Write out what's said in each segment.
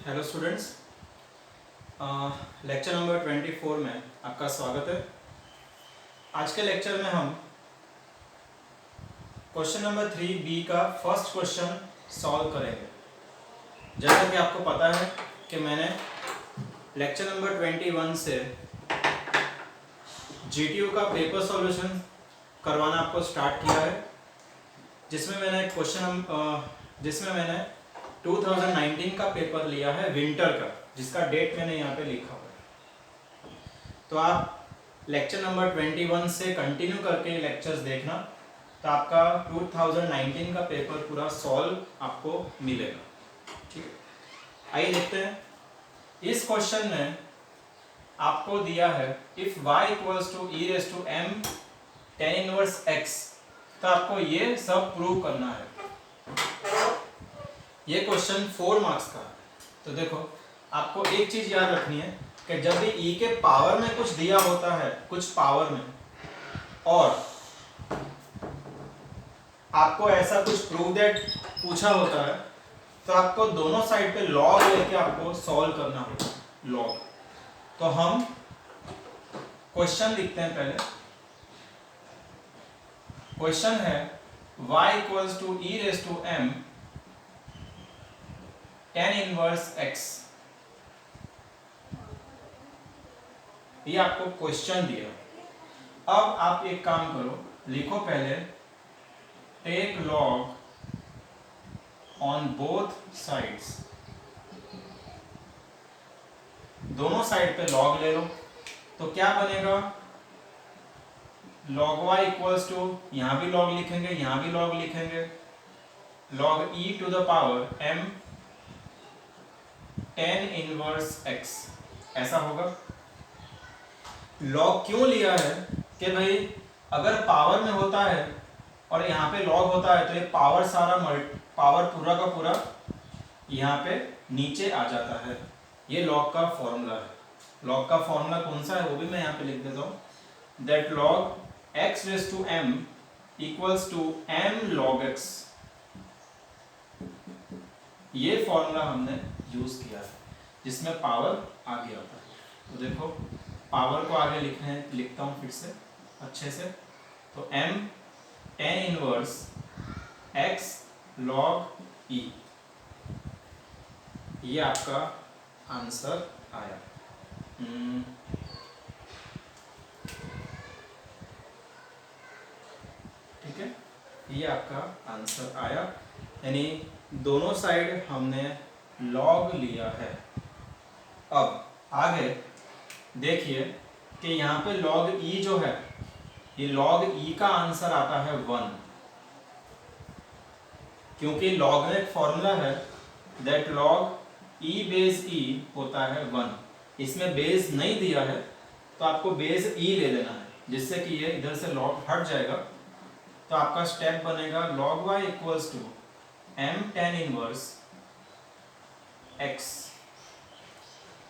Hello students, lecture number 24 में आपका स्वागत है। आज के लेक्चर में हम क्वेश्चन नंबर 3B का फर्स्ट क्वेश्चन सॉल्व करेंगे। जैसा कि आपको पता है कि मैंने लेक्चर नंबर 21 से GTU का पेपर सॉल्यूशन करवाना आपको स्टार्ट किया है, जिसमें मैंने 2019 का पेपर लिया है विंटर का, जिसका डेट मैंने यहाँ पे लिखा हुआ है। तो आप लेक्चर नंबर 21 से कंटिन्यू करके लेक्चर्स देखना, तो आपका 2019 का पेपर पूरा सॉल्व आपको मिलेगा। ठीक है, आइए देखते हैं। इस क्वेश्चन में आपको दिया है if y equals to e raise to m tan inverse x, तो आपको ये सब प्रूव करना है। ये क्वेश्चन 4 मार्क्स का है। तो देखो, आपको एक चीज याद रखनी है कि जब भी e के पावर में कुछ दिया होता है, कुछ पावर में, और आपको ऐसा कुछ प्रूव दैट पूछा होता है, तो आपको दोनों साइड पे लॉग लेके आपको सॉल्व करना होगा। लॉग, तो हम क्वेश्चन लिखते हैं। पहले क्वेश्चन है y equals to e raise to m tan inverse x। ये आपको क्वेश्चन दिया। अब आप एक काम करो, लिखो पहले take log on both sides. दोनों साइड पे लॉग ले लो, तो क्या बनेगा? log y इक्वल्स टू, यहां भी लॉग लिखेंगे, यहां भी लॉग लिखेंगे, log e to the power m tan inverse x, ऐसा होगा। लॉग क्यों लिया है कि भाई अगर पावर में होता है और यहाँ पे लॉग होता है, तो ये पावर पूरा का पूरा यहाँ पे नीचे आ जाता है। ये लॉग का फॉर्मूला है। लॉग का फॉर्मूला कौन सा है वो भी मैं यहाँ पे लिख देता हूँ। That log x raise to m equals to m log x। ये फॉर्मूला हमने यूज किया है, जिसमें पावर आगे आता है। तो देखो, पावर को आगे लिखता हूँ फिर से अच्छे से। तो m tan inverse x log e, ये आपका आंसर आया। ठीक है, ये आपका आंसर आया, यानी दोनों साइड हमने लॉग लिया है। अब आगे देखिए कि यहाँ पे log e जो है, ये log e का आंसर आता है 1, क्योंकि log में एक फॉर्मूला है that log e base e होता है 1। इसमें बेस नहीं दिया है, तो आपको बेस e ले लेना है, जिससे कि ये इधर से log हट जाएगा। तो आपका स्टेप बनेगा log y equals to m tan inverse x।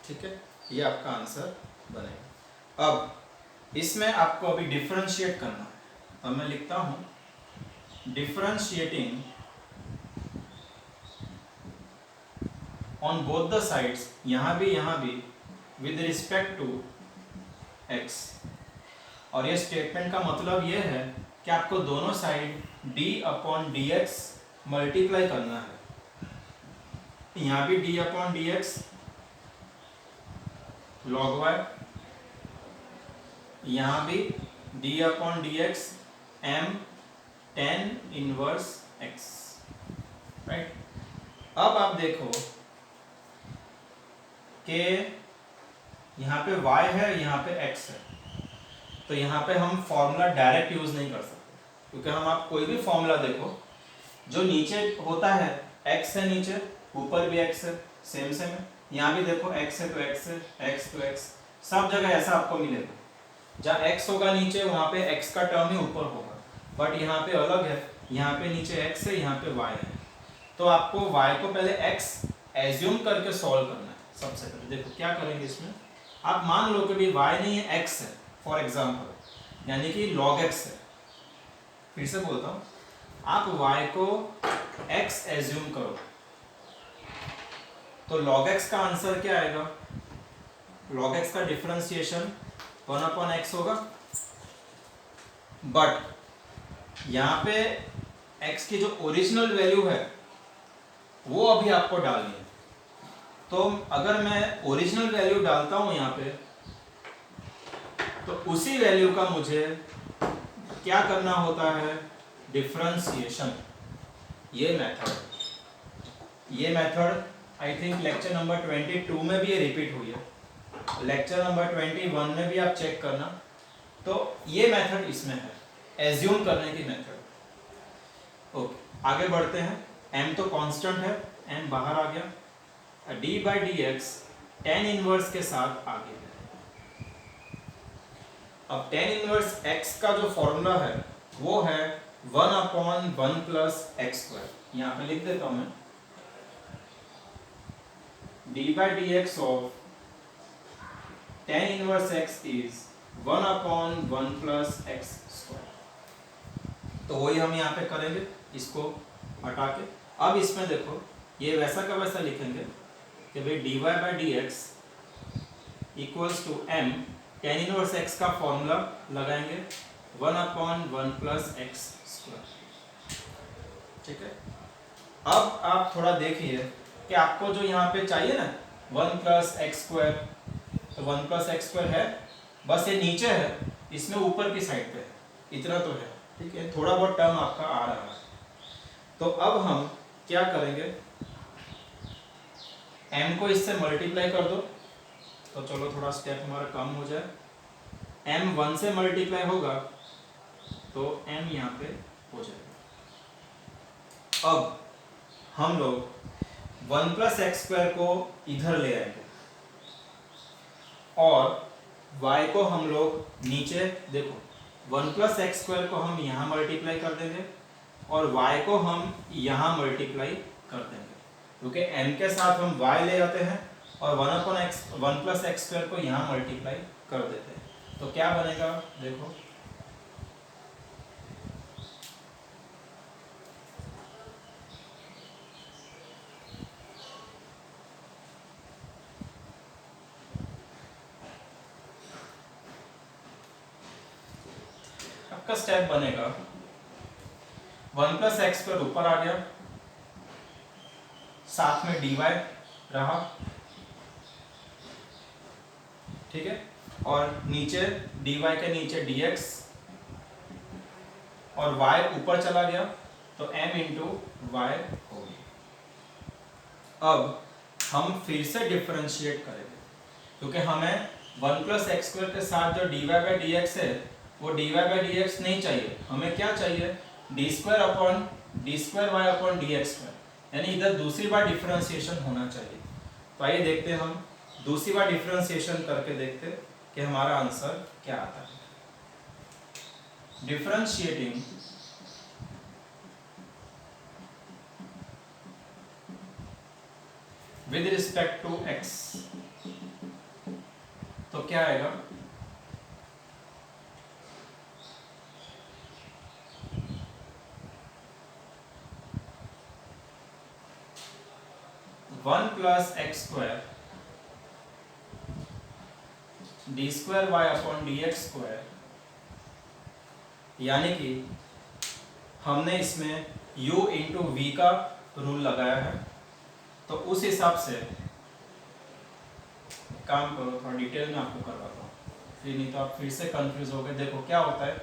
ठीक है, ये आपका आंसर बनेगा। अब इसमें आपको अभी डिफरेंशिएट करना है। अब मैं लिखता हूं differentiating on both the sides, यहां भी विद रिस्पेक्ट टू x। और ये स्टेटमेंट का मतलब ये है कि आपको दोनों side d upon dx multiply करना है। यहां भी d upon dx log y, यहां भी d upon dx m tan inverse x। Right, अब आप देखो कि यहाँ पे y है, यहाँ पे x है, तो यहाँ पे हम फॉर्मूला डायरेक्ट यूज नहीं कर सकते, क्योंकि हम आप कोई भी फॉर्मूला देखो, जो नीचे होता है x है, नीचे ऊपर भी x है, सेम है। यहाँ भी देखो x है तो x है, x तो x, सब जगह ऐसा आपको मिलेगा। जहाँ x होगा नीचे, वहाँ पे x का टर्म ही ऊपर होगा, बट यहाँ पे अलग है, यहाँ पे नीचे x है, यहाँ पे y है। तो आपको y को पहले x एज्यूम करके सॉल्व करना है। सबसे पहले देखो क्या करेंगे इसमें, आप मान लो कि भी y नहीं है, x है फॉर एग्जाम्पल, यानी कि log x है। फिर से बोलता हूँ, आप y को x एज्यूम करो, तो log x का आंसर क्या आएगा, log x का डिफरेंशिएशन 1/x होगा, बट यहाँ पे x की जो ओरिजिनल वैल्यू है वो अभी आपको डालनी है। तो अगर मैं ओरिजिनल वैल्यू डालता हूँ यहाँ पे, तो उसी वैल्यू का मुझे क्या करना होता है, डिफरेंशिएशन। ये method I think lecture number 22 में भी ये रिपीट हुई है, लेक्चर नंबर 21 में भी आप चेक करना। तो ये मेथड इसमें है, एज्यूम करने की मेथड। ओके, आगे बढ़ते हैं। m तो कांस्टेंट है, m बाहर आ गया, d/dx tan इनवर्स के साथ आ गया। अब tan इनवर्स x का जो फॉर्मूला है वो है 1/1 प्लस एक्स स्क्वायर। यहाँ पे लिख देता हूँ मैं, d/dx of tan inverse x is 1/1 plus x square. तो वही हम यहाँ पे करेंगे, इसको हटा के। अब इसमें देखो, ये वैसा का वैसा लिखेंगे कि भाई dy/dx equals to m, tan inverse x का फॉर्मूला लगाएंगे 1/1 प्लस एक्स स्क्वायर। ठीक है, अब आप थोड़ा देखिए कि आपको जो यहाँ पे चाहिए ना 1 प्लस एक्स स्क्वायर, तो 1 प्लस एक्स स्क्वायर है, बस ये नीचे है, इसमें ऊपर की साइड पे है, इतना तो है। ठीक है, थोड़ा बहुत टर्म आपका आ रहा है। तो अब हम क्या करेंगे, m को इससे मल्टीप्लाई कर दो, तो चलो थोड़ा स्टेप हमारा कम हो जाए। m 1 से मल्टीप्लाई होगा तो m यहाँ पे हो जाएगा। अब हम लोग 1 प्लस एक्स स्क्वायर को इधर ले आएंगे और y को हम लोग नीचे, देखो 1 प्लस एक्स स्क्वायर को हम यहाँ मल्टीप्लाई कर देंगे और y को हम यहाँ मल्टीप्लाई कर देंगे, क्योंकि m के साथ हम y ले आते हैं और 1 प्लस एक्स स्क्वायर को यहाँ मल्टीप्लाई कर देते हैं। तो क्या बनेगा, देखो आपका स्टेप बनेगा 1 प्लस एक्स स्क्वायर ऊपर आ गया, साथ में dy रहा, ठीक है, और नीचे dy के नीचे dx और y ऊपर चला गया तो m इंटू y हो गया। अब हम फिर से डिफरेंशिएट करेंगे, क्योंकि हमें 1 प्लस एक्स स्क्वायर के साथ जो dy/dx है वो dy/dx नहीं चाहिए, हमें क्या चाहिए, d² y/dx², यानी इधर दूसरी बार डिफरेंशिएशन होना चाहिए। तो आइए देखते हैं, हम दूसरी बार डिफरेंशिएशन करके देखते हैं कि हमारा आंसर क्या आता है। Differentiating with respect to x, तो क्या आएगा, one plus x square d²y/dx², यानी कि हमने इसमें u इंटू वी का रूल लगाया है। तो उस हिसाब से काम करो, थोड़ा डिटेल में आपको करवाता हूँ, फिर नहीं तो आप फिर से कंफ्यूज हो गए। देखो क्या होता है,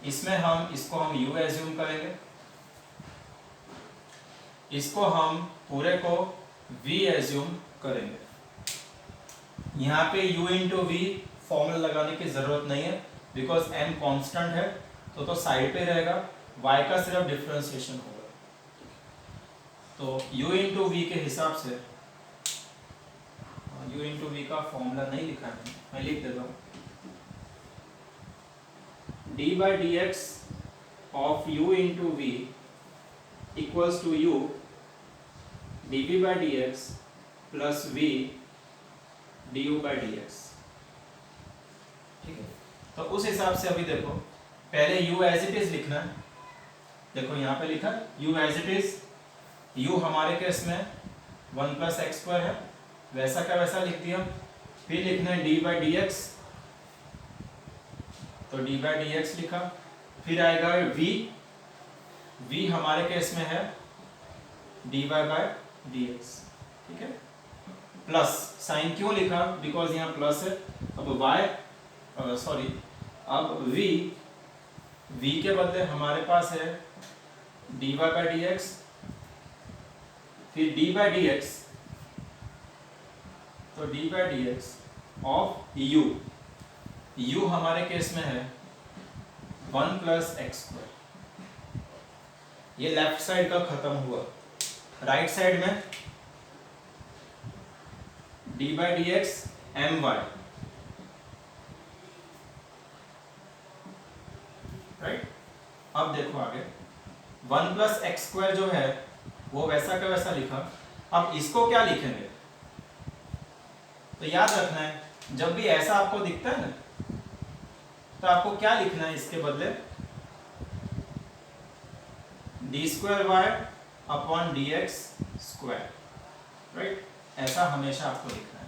इसमें हम इसको हम u एज्यूम करेंगे, इसको हम पूरे को v एज्यूम करेंगे। यहाँ पे u इंटू वी फॉर्मूला लगाने की जरूरत नहीं है, बिकॉज m कांस्टेंट है, तो साइड पे रहेगा, y का सिर्फ डिफरेंशिएशन होगा। तो u इंटू वी के हिसाब से, u इंटू वी का फॉर्मूला नहीं लिखा है, मैं लिख देता हूँ, d/dx of u into v equals to u dv/dx plus v du/dx। ठीक है, तो उस हिसाब से अभी देखो, पहले u एज इट इज लिखना है। देखो यहाँ पे लिखा u as it is, u हमारे केस में 1 प्लस एक्स स्क्वायर है, वैसा का वैसा लिख दिया। फिर लिखना है डी बाई डी एक्स, तो डी बाई डी एक्स लिखा। फिर आएगा v, v हमारे केस में है dy बाय डी एक्स, ठीक है। प्लस साइन क्यों लिखा, बिकॉज यहाँ प्लस है। अब y सॉरी अब v के बदले हमारे पास है dy बाय डी एक्स, फिर d बाय डी एक्स, तो d by d x of u हमारे केस में है 1 प्लस एक्स स्क्वायर। ये लेफ्ट साइड का खत्म हुआ। राइट साइड में d by d x m y, right. अब देखो आगे 1 प्लस एक्स स्क्वायर जो है वो वैसा का वैसा लिखा। अब इसको क्या लिखेंगे, तो याद रखना है जब भी ऐसा आपको दिखता है ना, तो आपको क्या लिखना है इसके बदले, d square y upon d x square, right. ऐसा हमेशा आपको लिखना है,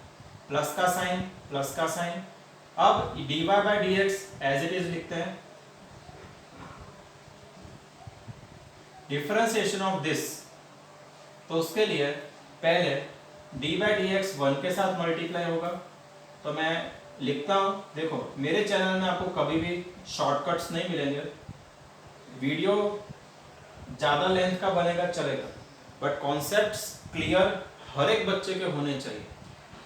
प्लस का साइन प्लस का साइन। अब d y by d x as it is लिखते हैं। डिफरेंशिएशन ऑफ दिस, तो उसके लिए पहले डी बाई डी एक्स 1 के साथ मल्टीप्लाई होगा। तो मैं लिखता हूं, देखो मेरे चैनल में आपको कभी भी शॉर्टकट्स नहीं मिलेंगे। वीडियो ज़्यादा लेंथ का बनेगा चलेगा, बट कॉन्सेप्ट्स क्लियर हर एक बच्चे के होने चाहिए,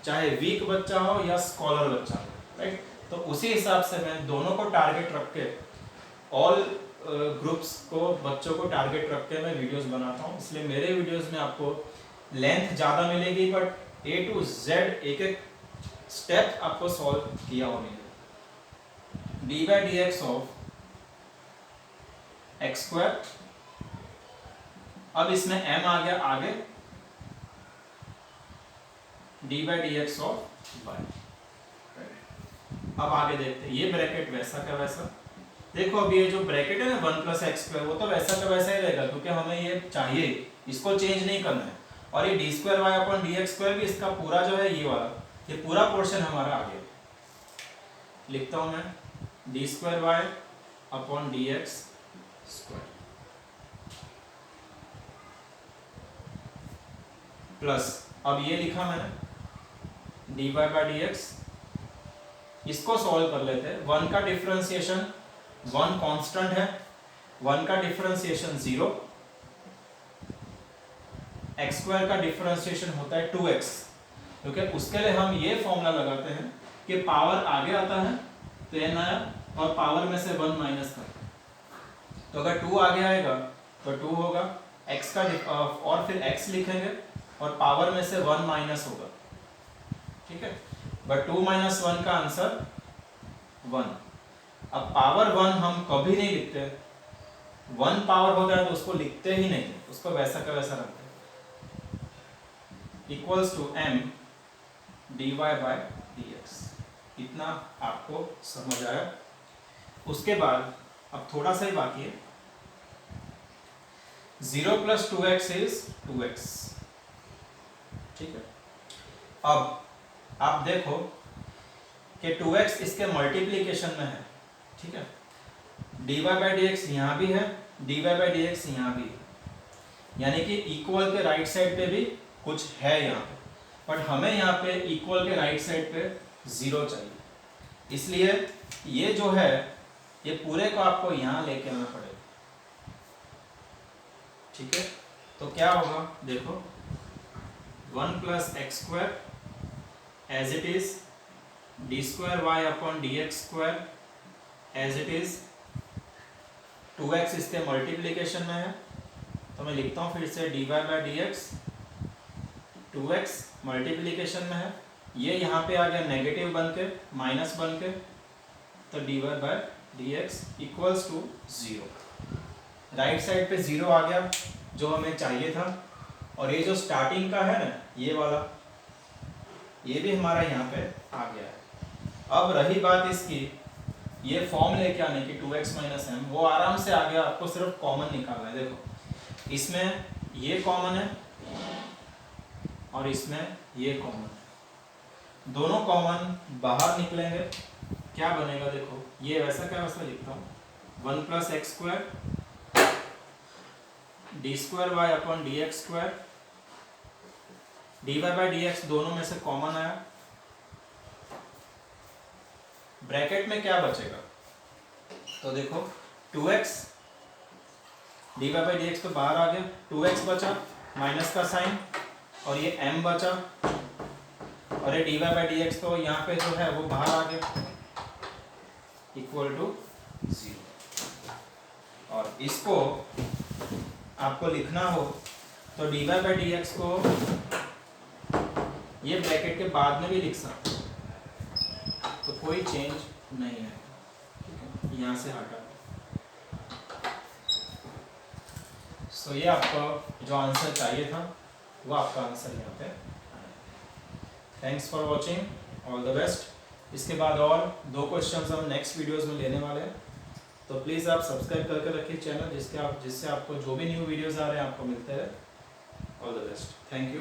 चाहे वीक बच्चा हो या स्कॉलर बच्चा हो, राइट। तो उसी हिसाब से मैं दोनों को टारगेट रख के, ऑल ग्रुप्स को, बच्चों को टारगेट रख के मैं वीडियोस बनाता हूँ। इसलिए मेरे वीडियोस में आपको लेंथ ज़्यादा मिलेगी, बट ए टू जेड एक एक स्टेप आपको सॉल्व किया हुआ मिलेगा। D by d x of x square, अब इसमें m आ गया आगे, d by d x of y. अब आगे देखते हैं, ये ब्रैकेट वैसा का वैसा। देखो अब ये जो ब्रैकेट है ना 1 प्लस एक्स स्क्वायर, वो तो वैसा का वैसा ही रहेगा, क्योंकि हमें ये चाहिए, इसको चेंज नहीं करना है। और ये d square y upon d x square भी, इसका पूरा जो है ये वाला, ये पूरा पोर्शन हमारा आ गया। लिखता हूं मैं d square y upon d x square plus, अब ये लिखा मैंने d y by d x. इसको सॉल्व कर लेते हैं। 1 का डिफरेंशिएशन 1 कांस्टेंट है, 1 का डिफरेंशिएशन 0, एक्स स्क्वायर का डिफरेंशिएशन होता है 2x, क्योंकि उसके लिए हम ये फॉर्मूला लगाते हैं कि पावर आगे आता है तो n आया, और पावर में से 1 माइनस करते, तो अगर 2 आगे आएगा तो 2 होगा, x का और फिर x लिखेंगे और पावर में से 1 माइनस होगा, ठीक है। बट 2 माइनस 1 का आंसर 1। अब पावर 1 हम कभी नहीं लिखते, 1 पावर होता है तो उसको लिखते ही नहीं, उसको वैसा का वैसा रखते हैं। Equals to m dy by dx। इतना आपको समझ आया। उसके बाद अब थोड़ा सा ही बाकी है। 0 प्लस 2x इज 2x, ठीक है। अब आप देखो कि 2x इसके मल्टीप्लीकेशन में है, ठीक है। dy बाई डी एक्स यहाँ भी है, dy बाई डी एक्स यहाँ भी है, यानी कि इक्वल के राइट साइड पे भी कुछ है यहाँ पे, बट हमें यहाँ पे इक्वल के राइट साइड पे 0 चाहिए। इसलिए ये जो है ये पूरे को आपको यहाँ लेके आना पड़ेगा, ठीक है। तो क्या होगा देखो, 1 plus x square as it is, d square y upon d x square as it is, 2x इसके मल्टीप्लीकेशन में है, तो मैं लिखता हूँ फिर से d y by d x, 2x multiplication में है, ये यहाँ पे आ गया नेगेटिव बन के, माइनस बन के, तो d y by d x equals to 0। Right side पे 0 आ गया जो हमें चाहिए था, और ये जो स्टार्टिंग का है ना ये वाला, ये भी हमारा यहाँ पे आ गया है। अब रही बात इसकी, ये फॉर्म लेके आने की 2x माइनस एम, वो आराम से आ गया, आपको सिर्फ कॉमन निकालना है। देखो इसमें ये कॉमन है और इसमें ये कॉमन है, दोनों कॉमन बाहर निकलेंगे, क्या बनेगा देखो, ये वैसा क्या वैसा लिखता हूँ, 1 + x² d² y dx², dy/dx दोनों में से कॉमन आया, ब्रैकेट में क्या बचेगा, तो देखो 2x dy/dx तो बाहर आ गया, 2x बचा माइनस का साइन, और ये m बचा, और ये dy/dx तो यहाँ पे जो है वो बाहर आ गया, इक्वल टू 0। और इसको आपको लिखना हो तो dy/dx को ये ब्रैकेट के बाद में भी लिख सकते हो, तो कोई चेंज नहीं है, ठीक है, यहाँ से हटा। सो ये आपका जो आंसर चाहिए था वो आपका आंसर यहाँ पे। Thanks for watching, all the best. इसके बाद और 2 क्वेश्चंस हम नेक्स्ट वीडियोस में लेने वाले हैं, तो प्लीज़ आप सब्सक्राइब करके रखिए चैनल, जिससे आपको जो भी न्यू वीडियोस आ रहे हैं आपको मिलते हैं। All the best, thank you.